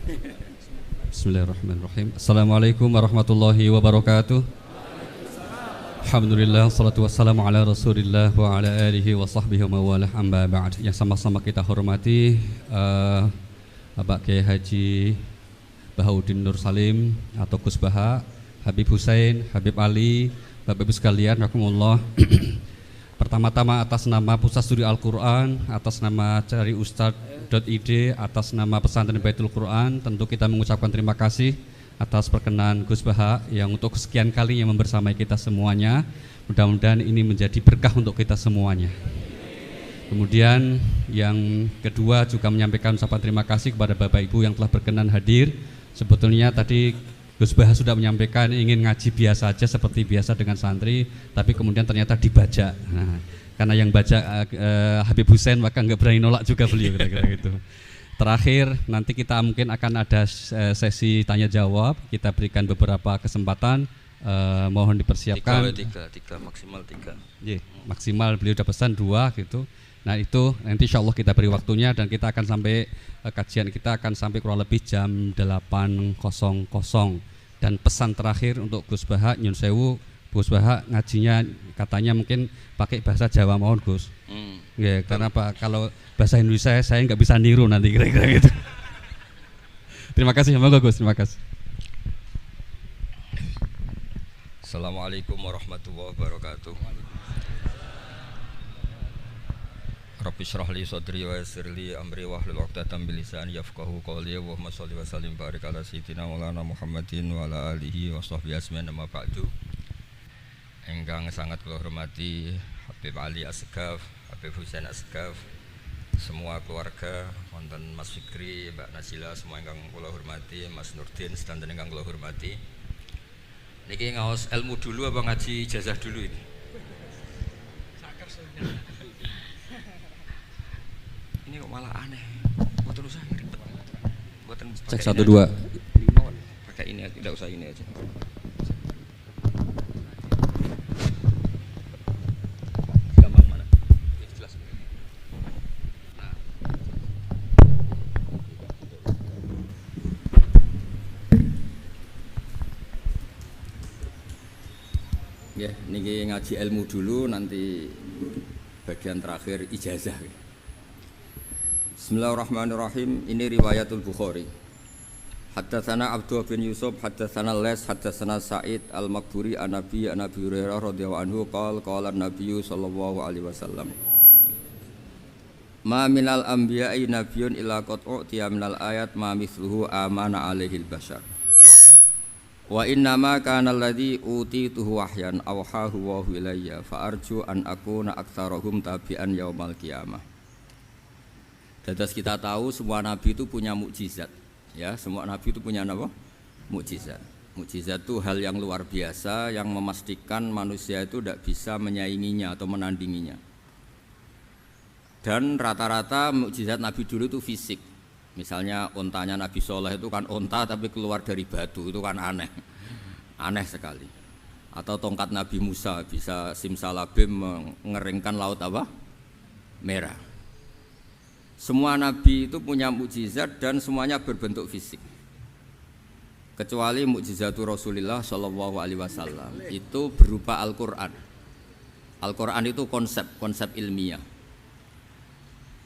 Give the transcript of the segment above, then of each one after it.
Bismillahirrahmanirrahim. Assalamualaikum warahmatullahi wabarakatuh. Alhamdulillah, salatu wassalamu ala rasulillah wa ala alihi wa sahbihi wa mawalah, amma ba'd. Yang sama-sama kita hormati Bapak Kiai Haji Bahauddin Nur Salim atau Gus Baha, Habib Hussein, Habib Ali, Bapak Ibu sekalian, rahimakumullah. Pertama-tama atas nama Pusat Studi Al-Quran, atas nama Cari Ustadz.id, atas nama Pesantren Baitul Quran, tentu kita mengucapkan terima kasih atas perkenan Gus Baha yang untuk kesekian kalinya membersamai kita semuanya. Mudah-mudahan ini menjadi berkah untuk kita semuanya. Kemudian yang kedua juga menyampaikan ucapan terima kasih kepada Bapak Ibu yang telah berkenan hadir. Sebetulnya tadi Gus Baha sudah menyampaikan ingin ngaji biasa saja seperti biasa dengan santri, tapi kemudian ternyata dibaca. Nah, karena yang baca Habib Hussein maka nggak berani nolak juga beliau, kira-kira gitu. Terakhir nanti kita mungkin akan ada sesi tanya jawab. Kita berikan beberapa kesempatan, mohon dipersiapkan. Tiga maksimal tiga. Maksimal beliau udah pesan 2 gitu. Nah itu nanti insya Allah kita beri waktunya dan kita akan sampai kajian kita akan sampai kurang lebih jam 8.00. Dan pesan terakhir untuk Gus Baha, nyun sewu, Gus Baha ngajinya katanya mungkin pakai bahasa Jawa, mohon Gus. Ya, karena Pak kalau bahasa Indonesia saya nggak bisa niru nanti kira-kira gitu. Terima kasih, semoga Gus, terima kasih. Assalamualaikum warahmatullahi wabarakatuh. Rabbi shrah li sadri wa yassir li amri wahlul 'uqdatam min lisani yafqahu qawli. Allahumma shalli wa sallim barik ala sayyidina Maulana Muhammadin wa ala alihi wa sahbihi ajmain, amma ba'du. Ingkang sangat kula hormati Habib Ali Asgaf, Habib Hussein Asgaf, semua keluarga, wonten Mas Fikri, Mbak Nazila, semua ingkang kula hormati, Mas Nurdin sedanten ingkang kula hormati. Niki ngaos ilmu dulu apa ngaji ijazah dulu ini? Ini kok malah aneh. Mboten usah ribet. Mboten Cek 1 2. Pakai ini aja, tidak usah ini aja. Gampang mana? Jelas. Nah. Ya, niki ngaji ilmu dulu, nanti bagian terakhir ijazah. Bismillahirrahmanirrahim. Ini riwayatul Bukhari. Haddatsana Abdullah bin Yusuf, haddatsana Les, haddatsana Sa'id al-Maqburi an Nabi Hurairah radhiyallahu anhu qala an-nabiy sallallahu alaihi wasallam. Ma minal anbiya'i nabiyyun illa qad u'tiya minal ayat ma mithluhu amana alaihil bashar. Wa inna ma kana alladhi utituhu wahyan awhahu wa ilayya fa arju an akuna aktsarahum tabi'an yaumal qiyamah. Dados kita tahu semua nabi itu punya mukjizat, ya, semua nabi itu punya apa? Mukjizat. Mukjizat itu hal yang luar biasa yang memastikan manusia itu tidak bisa menyainginya atau menandinginya. Dan rata-rata mukjizat nabi dulu itu fisik. Misalnya ontanya Nabi Soleh itu kan onta tapi keluar dari batu, itu kan aneh, aneh sekali. Atau tongkat Nabi Musa bisa simsalabim mengeringkan laut apa? Merah. Semua nabi itu punya mukjizat dan semuanya berbentuk fisik. Kecuali mukjizatul Rasulullah Shallallahu Alaihi Wasallam itu berupa Al-Quran. Al-Quran itu konsep ilmiah.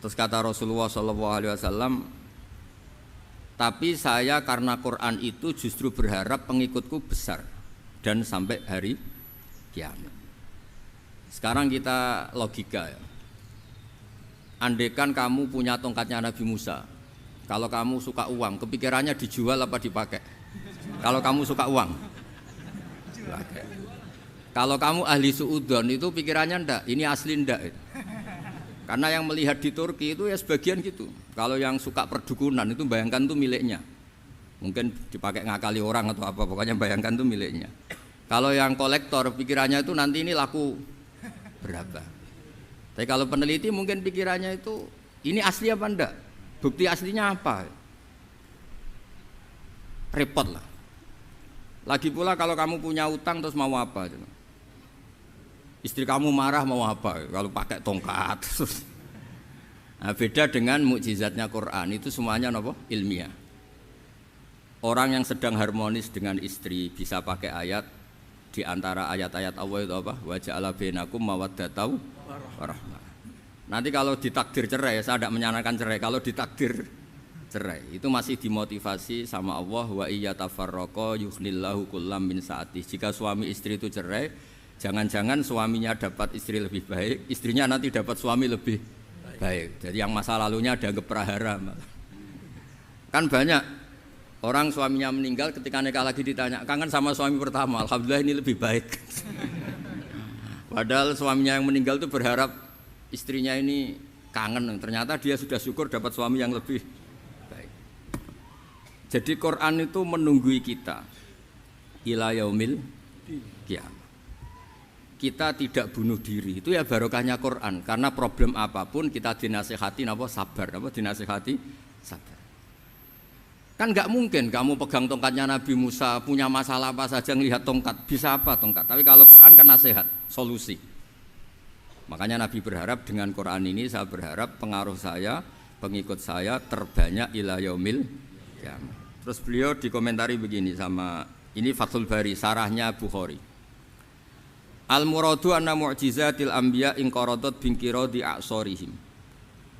Terus kata Rasulullah Shallallahu Alaihi Wasallam, tapi saya karena Quran itu justru berharap pengikutku besar dan sampai hari kiamat. Sekarang kita logika ya. Andaikan kamu punya tongkatnya Nabi Musa, kalau kamu suka uang, kepikirannya dijual apa dipakai? Kalau kamu suka uang, dipakai. Kalau kamu ahli suudon itu pikirannya ndak, ini asli ndak. Karena yang melihat di Turki itu ya sebagian gitu. Kalau yang suka perdukunan itu bayangkan itu miliknya. Mungkin dipakai ngakali orang atau apa, pokoknya bayangkan itu miliknya. Kalau yang kolektor pikirannya itu nanti ini laku berapa. Tapi kalau peneliti mungkin pikirannya itu ini asli apa enggak? Bukti aslinya apa? Repot lah. Lagi pula kalau kamu punya utang terus mau apa? Istri kamu marah mau apa? Kalau pakai tongkat. Nah, beda dengan mukjizatnya Quran itu semuanya apa? Ilmiah. orang yang sedang harmonis dengan istri bisa pakai ayat di antara ayat-ayat Allah itu apa? Wa ja'ala bainakum mawaddatan warahmah. Nanti kalau ditakdir cerai, saya tidak menyarankan cerai. Kalau ditakdir cerai, itu masih dimotivasi sama Allah, wa iya tafarraqa yughnillahu kullam min sa'ati. Jika suami istri itu cerai, jangan-jangan suaminya dapat istri lebih baik, istrinya nanti dapat suami lebih baik. Jadi yang masa lalunya dianggap prahara. Kan banyak orang suaminya meninggal ketika nikah lagi ditanya, kangen sama suami pertama, alhamdulillah ini lebih baik. Padahal suaminya yang meninggal itu berharap istrinya ini kangen, ternyata dia sudah syukur dapat suami yang lebih baik. Jadi Quran itu menunggui kita ila yaumil qiyamah. Kita tidak bunuh diri, itu ya barokahnya Quran. Karena problem apapun kita dinasihati sabar, dinasihati sabar. Kan nggak mungkin kamu pegang tongkatnya Nabi Musa, punya masalah apa saja ngelihat tongkat, bisa apa tongkat. Tapi kalau Quran kan nasihat, solusi. Makanya Nabi berharap dengan Quran ini, saya berharap pengaruh saya, pengikut saya terbanyak ila yaumil qiyamah. Terus beliau dikomentari begini sama, ini Fathul Bari, sarahnya Bukhari. Al-muradu anna mu'jizatil anbiya inqaradat binqiradi a'sorihim.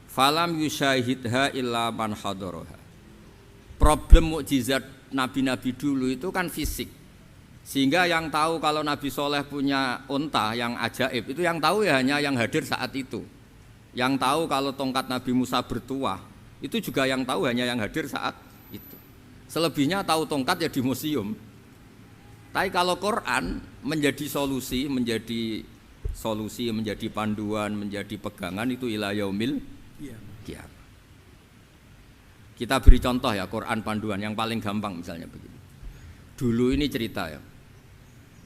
Falam yusyahidha illa man hadaraha. Problem mukjizat nabi-nabi dulu itu kan fisik, sehingga yang tahu kalau Nabi Soleh punya unta yang ajaib itu yang tahu ya hanya yang hadir saat itu. Yang tahu kalau tongkat Nabi Musa bertuah itu juga yang tahu hanya yang hadir saat itu. Selebihnya tahu tongkat ya di museum. Tapi kalau Quran menjadi solusi, menjadi panduan, menjadi pegangan itu ila yaumil qiyamah. Kita beri contoh ya, Quran panduan yang paling gampang misalnya begini. Dulu ini cerita ya.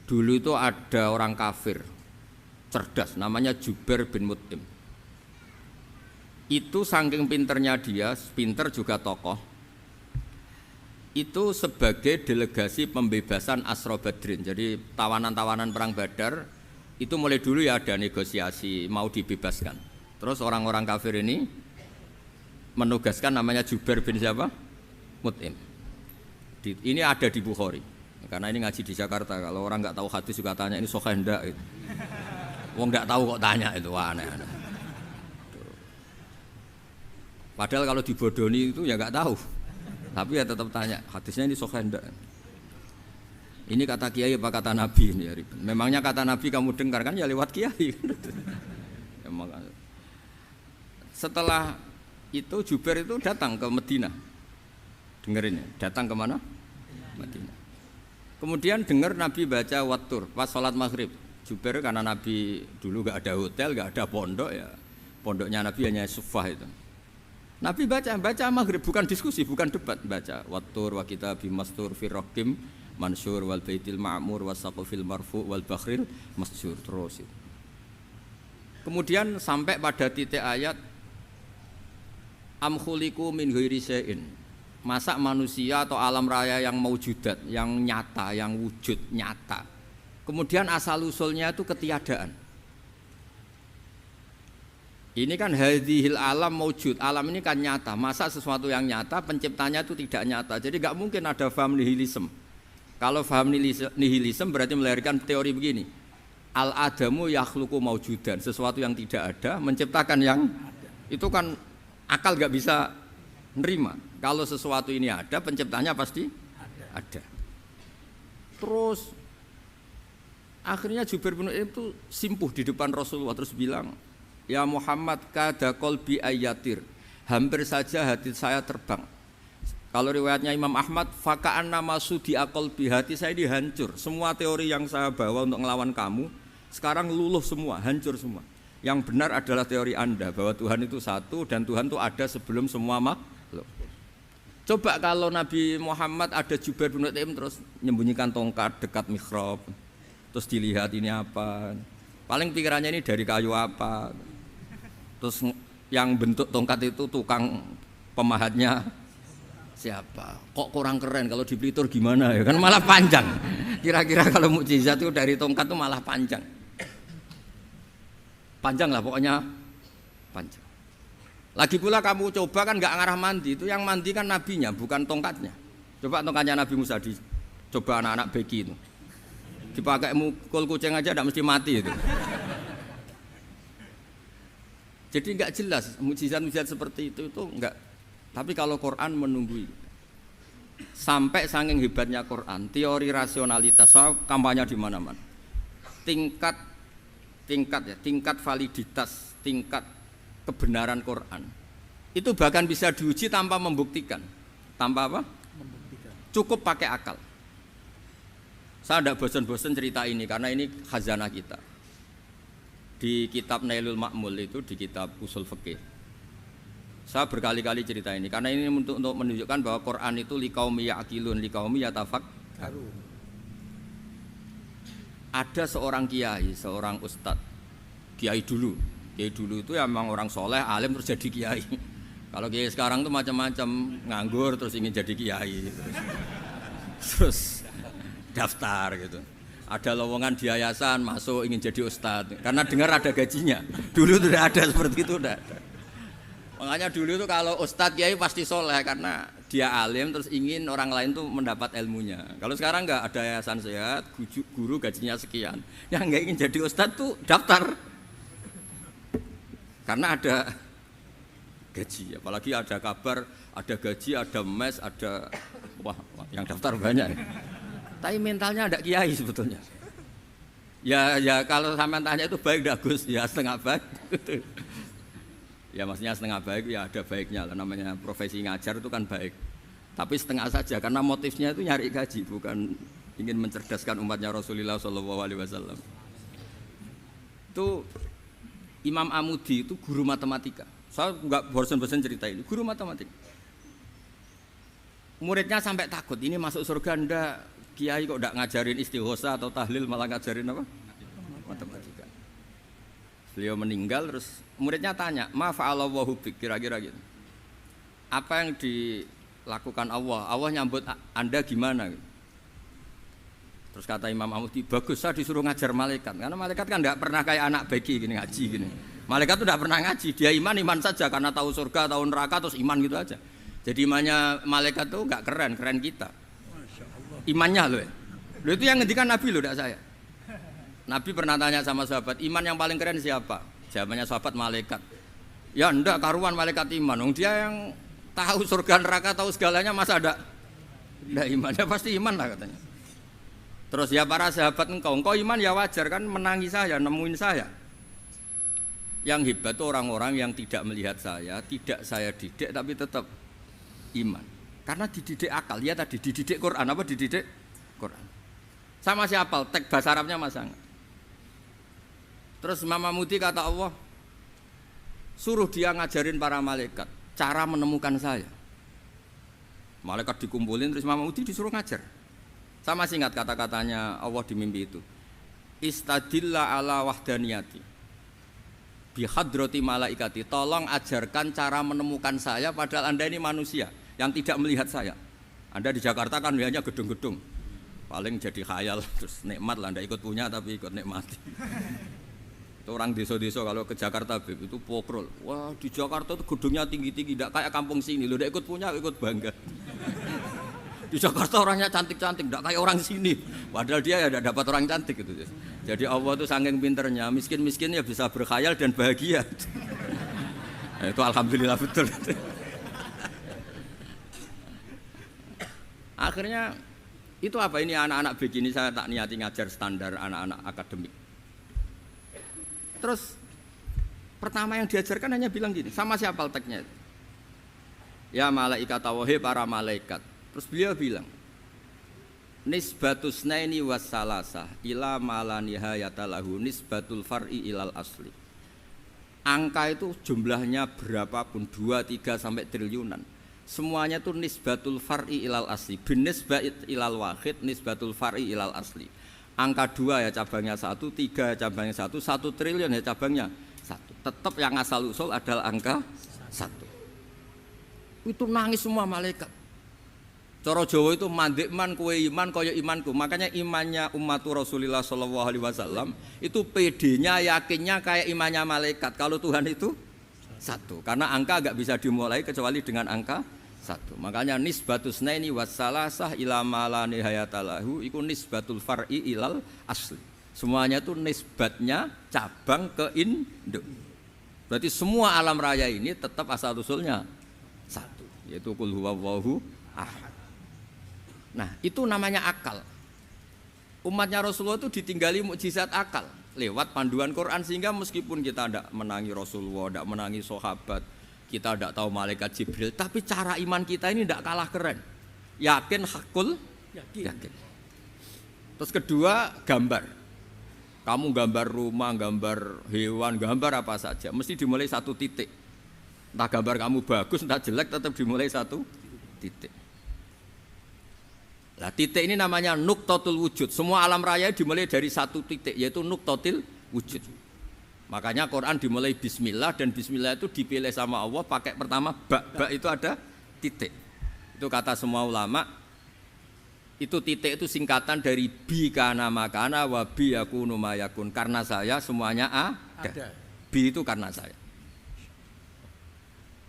Dulu itu ada orang kafir cerdas namanya Jubair bin Mut'im. Itu saking pinternya dia, pinter juga tokoh. Itu sebagai delegasi pembebasan Asra Badrin. Jadi tawanan-tawanan perang Badar itu mulai dulu ya ada negosiasi mau dibebaskan. Terus orang-orang kafir ini menugaskan namanya Jubair bin siapa? Mut'im. Ini ada di Bukhari. Karena ini ngaji di Jakarta. Kalau orang nggak tahu hadis juga tanya ini sahih enggak itu. Wong nggak tahu kok tanya itu, wah aneh-aneh. Padahal kalau dibodoni itu ya nggak tahu. Tapi ya tetap tanya, hadisnya ini sahih enggak? Ini kata kiai apa kata nabi ini ya. Memangnya kata nabi kamu dengar kan ya lewat kiai. Setelah itu Jubair itu datang ke Madinah. Dengerin ya, datang ke mana? Madinah. Kemudian dengar Nabi baca Wattur pas sholat maghrib. Jubair karena Nabi dulu gak ada hotel, gak ada pondok ya. Pondoknya Nabi hanya sufah itu. Nabi baca maghrib, bukan diskusi, bukan debat, baca Wattur wa kitabi mastur fi raqim mansur wal baitil ma'mur wasaqfil marfu wal bakhril masjur terus itu. Kemudian sampai pada titik ayat am khuliqu min ghairi syai'in. Masa manusia atau alam raya yang maujudat, yang nyata, yang wujud nyata. Kemudian asal usulnya itu ketiadaan. Ini kan hadhil alam maujud, alam ini kan nyata. Masa sesuatu yang nyata penciptanya itu tidak nyata. Jadi enggak mungkin ada faham nihilisme. Kalau faham nihilisme berarti melahirkan teori begini. Al adamu yakhluqu maujudan, sesuatu yang tidak ada menciptakan yang itu kan akal gak bisa nerima. Kalau sesuatu ini ada, penciptanya pasti ada. Terus akhirnya Jubair bin Mut'im itu simpuh di depan Rasulullah terus bilang, ya Muhammad kada qalbi ayatir, hampir saja hati saya terbang. Kalau riwayatnya Imam Ahmad, faka'anna masudi aqalbi, hati saya dihancur. Semua teori yang saya bawa untuk ngelawan kamu sekarang luluh semua, hancur semua. Yang benar adalah teori Anda bahwa Tuhan itu satu dan Tuhan itu ada sebelum semua makhluk. Coba kalau Nabi Muhammad ada Jubair bin Mut'im terus menyembunyikan tongkat dekat mihrab, terus dilihat ini apa, paling pikirannya ini dari kayu apa, terus yang bentuk tongkat itu tukang pemahatnya siapa, kok kurang keren, kalau di Blitur gimana ya, kan malah panjang. Kira-kira kalau mukjizat itu dari tongkat itu malah panjang. Panjang lah pokoknya, panjang. Lagi pula kamu coba kan nggak ngarah mandi, itu yang mandi kan nabinya bukan tongkatnya. Coba tongkatnya Nabi Musa coba anak-anak beki itu. Dipakai mukul kucing aja tidak mesti mati itu. Jadi enggak jelas mukjizat-mukjizat seperti itu enggak. Tapi kalau Quran menunggui. Sampai saking hebatnya Quran, teori rasionalitas, soal kampanye di mana-mana. Tingkat validitas, tingkat kebenaran Quran. Itu bahkan bisa diuji tanpa membuktikan. Tanpa apa? Membuktikan. Cukup pakai akal. Saya tidak bosan-bosan cerita ini karena ini khazanah kita. Di kitab Nailul Ma'mul itu, di kitab Usul Fikih. Saya berkali-kali cerita ini karena ini untuk menunjukkan bahwa Quran itu liqaumi ya'qilun, liqaumi yatafakkarun. Ada seorang kiai, seorang ustadz, kiai dulu itu ya memang orang soleh, alim terus jadi kiai. Kalau kiai sekarang tuh macam-macam, nganggur terus ingin jadi kiai, terus daftar gitu. Ada lowongan di yayasan masuk ingin jadi ustadz karena dengar ada gajinya. Dulu tuh tidak ada seperti itu, tidak ada. Makanya dulu itu kalau ustadz kiai pasti soleh karena dia alim terus ingin orang lain tuh mendapat ilmunya. Kalau sekarang nggak ada yayasan sehat, guru gajinya sekian. Yang nggak ingin jadi ustadz tuh daftar karena ada gaji. Apalagi ada kabar, ada gaji, ada mes, ada wah yang daftar banyak. Tapi mentalnya ada kiai sebetulnya. Ya kalau sampean tanya itu baik dah Gus, ya setengah baik. Ya maksudnya setengah baik ya ada baiknya lah, namanya profesi ngajar itu kan baik. Tapi setengah saja karena motifnya itu nyari gaji, bukan ingin mencerdaskan umatnya Rasulullah SAW. Itu Imam Amudi itu guru matematika. Saya nggak bosan-bosan cerita ini, guru matematika. Muridnya sampai takut, ini masuk surga ndak? Kiai kok ndak ngajarin istighosa atau tahlil malah ngajarin apa? Matematika. Beliau meninggal terus muridnya tanya, "Ma fa'alallahu bik?" Kira-kira gitu. Apa yang dilakukan Allah? Allah nyambut Anda gimana? Terus kata Imam Amudi, "Bagus, saya disuruh ngajar malaikat." Karena malaikat kan enggak pernah kayak anak beki gini ngaji gini. Malaikat itu enggak pernah ngaji, dia iman saja karena tahu surga, tahu neraka terus iman gitu aja. Jadi imannya malaikat itu enggak keren kita. Imannya loh. Loh itu yang ngendikan Nabi loh, tidak saya. Nabi pernah tanya sama sahabat, iman yang paling keren siapa? Jawabannya sahabat malaikat. Ya enggak, karuan malaikat iman. Dia yang tahu surga neraka, tahu segalanya, masa ada enggak imannya? Pasti iman lah katanya. Terus ya para sahabat engkau iman ya wajar kan, menangi saya, nemuin saya. Yang hebat itu orang-orang yang tidak melihat saya, tidak saya didik tapi tetap iman. Karena dididik akal, ya tadi dididik Quran, apa dididik Quran. Sama siapa? Teks bahasa Arabnya masang. Terus Imam Amudi kata Allah, suruh dia ngajarin para malaikat cara menemukan saya. Malaikat dikumpulin terus Imam Amudi disuruh ngajar. Sama singkat kata-katanya Allah di mimpi itu. Istadilla ala wahdaniyati bihadrati malaikati. Tolong ajarkan cara menemukan saya padahal Anda ini manusia yang tidak melihat saya. Anda di Jakarta kan lihatnya gedung-gedung. Paling jadi khayal terus nikmat lah, Anda ikut punya tapi ikut nikmati. Itu orang desa-desa kalau ke Jakarta itu pokrol. Wah, di Jakarta itu gedungnya tinggi-tinggi, tidak kayak kampung sini. Lo udah ikut punya, ikut bangga. Di Jakarta orangnya cantik-cantik, tidak kayak orang sini. Padahal dia ya tidak dapat orang cantik gitu. Jadi Allah itu saking pinternya, miskin-miskin ya bisa berkhayal dan bahagia. Nah, itu alhamdulillah betul. Akhirnya itu apa ini anak-anak begini saya tak niati ngajar standar anak-anak akademik. Terus pertama yang diajarkan hanya bilang gini, sama siapa teknya? Ya malaikat wahi para malaikat. Terus beliau bilang, nisbatus naini wassalasah ila malanihayata lahu nisbatul far'i ilal asli. Angka itu jumlahnya berapapun 2, 3 sampai triliunan. Semuanya itu nisbatul far'i ilal asli. Binisbat ilal wahid nisbatul far'i ilal asli. Angka 2 ya cabangnya 1, 3 ya cabangnya 1, 1 triliun ya cabangnya 1. Tetap yang asal usul adalah angka 1. Itu nangis semua malaikat. Cara Jawa itu mandekman kowe iman kaya imanku. Makanya imannya umatur Rasulullah SAW itu PD-nya yakinnya kayak imannya malaikat. Kalau Tuhan itu 1. Karena angka enggak bisa dimulai kecuali dengan angka 1. satu. Makanya nisbatus naini wassalasah ila ma la nihayatalahu iku nisbatul far'i ilal asli. Semuanya itu nisbatnya cabang ke induk. Berarti semua alam raya ini tetap asal usulnya satu, yaitu qul huwallahu ahad. Nah, itu namanya akal. Umatnya Rasulullah itu ditinggali mukjizat akal lewat panduan Quran, sehingga meskipun kita tidak menangi Rasulullah, tidak menangi sahabat, kita tidak tahu malaikat Jibril, tapi cara iman kita ini tidak kalah keren. Yakin, hakul, yakin. Terus kedua, gambar. Kamu gambar rumah, gambar hewan, gambar apa saja, mesti dimulai satu titik. Entah gambar kamu bagus, entah jelek, tetap dimulai satu titik. Nah, titik ini namanya nuqtatul wujud. Semua alam raya dimulai dari satu titik, yaitu nuqtatil wujud. Makanya Quran dimulai bismillah, dan bismillah itu dipilih sama Allah pakai pertama ba itu ada titik. Itu kata semua ulama. Itu titik itu singkatan dari bi kana makana wa bi yakunu mayakun. Karena saya semuanya ada. Bi itu karena saya.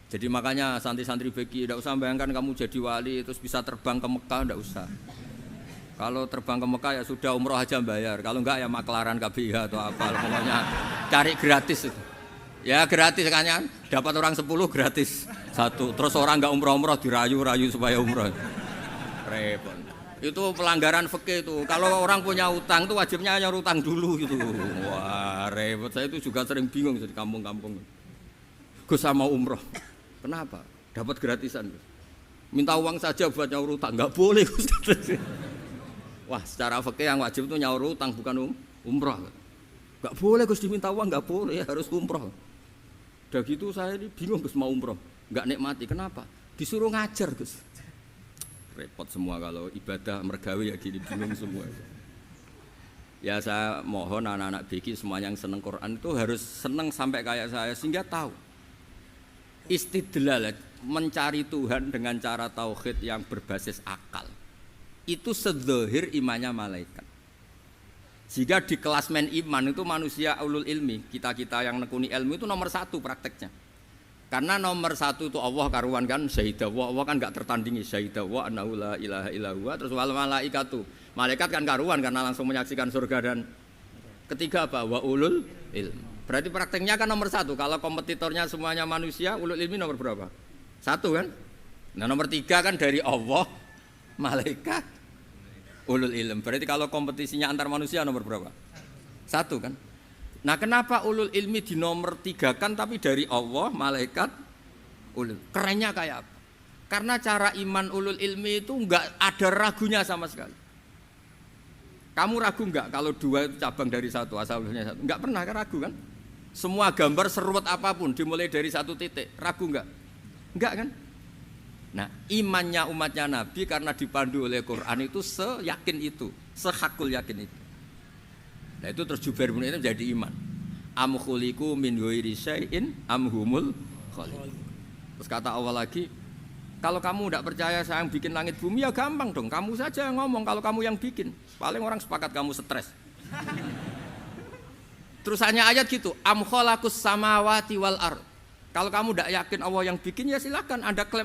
Jadi makanya santri-santri beki tidak usah bayangkan kamu jadi wali terus bisa terbang ke Mekah, tidak usah. Kalau terbang ke Mekah ya sudah umroh aja bayar. Kalau enggak ya maklaran KBIH atau apa. Pokoknya cari gratis itu. Ya gratis kan, dapat orang 10 gratis satu. Terus orang enggak umroh-umroh dirayu-rayu supaya umroh. Repot. Itu pelanggaran fikih itu. Kalau orang punya utang itu wajibnya nyaur utang dulu gitu. Wah repot. Saya itu juga sering bingung di kampung-kampung. Gus sama umroh. Kenapa? Dapat gratisan. Minta uang saja buat nyaur utang. Enggak boleh Gus. Wah secara fikih yang wajib itu nyaur utang bukan umroh. Enggak boleh Gus diminta uang, enggak boleh, harus umroh. Udah gitu saya ini bingung Gus mau umroh. Enggak nikmati. Kenapa? Disuruh ngajar Gus. Repot semua kalau ibadah mergawe ya gini, bingung semua. Ya saya mohon anak-anak BK semuanya yang seneng Quran itu harus seneng sampai kayak saya, sehingga tahu istidlal, mencari Tuhan dengan cara tauhid yang berbasis akal itu sedzahir imannya malaikat. Jika di kelasmen iman itu manusia ulul ilmi, kita-kita yang nekuni ilmu itu nomor satu prakteknya. Karena nomor satu itu Allah karuan kan, syahidallah, Allah kan enggak tertandingi, syahidallah annahu la ilaha illallah. Terus wal malaikatu, malaikat kan karuan karena langsung menyaksikan surga. Dan ketiga apa? Wa ulul ilm. Berarti prakteknya kan nomor satu. Kalau kompetitornya semuanya manusia, ulul ilmi nomor berapa? Satu kan? Nah nomor tiga kan dari Allah, malaikat, ulul ilm. Berarti kalau kompetisinya antar manusia nomor berapa? Satu kan? Nah kenapa ulul ilmi di nomor 3 kan tapi dari Allah, malaikat, ulul. Kerennya kayak apa? Karena cara iman ulul ilmi itu enggak ada ragunya sama sekali. Kamu ragu enggak kalau 2 itu cabang dari 1, asal usulnya 1? Enggak pernah kan ragu kan? Semua gambar seruat apapun dimulai dari 1 titik, ragu enggak? Enggak kan? Nah imannya umatnya Nabi karena dipandu oleh Quran itu seyakin itu, sehakul yakin itu. Nah itu terus Jubair bin Mut'im jadi iman. Am khuliqu min ghairi syai'in am humul khaliqun. Terus kata Allah lagi, kalau kamu tidak percaya saya yang bikin langit bumi ya gampang dong. Kamu saja yang ngomong kalau kamu yang bikin. Paling orang sepakat kamu stres. Terus hanya ayat gitu, am khalaqus samawati wal ard. Kalau kamu tidak yakin Allah yang bikin ya silakan Anda klaim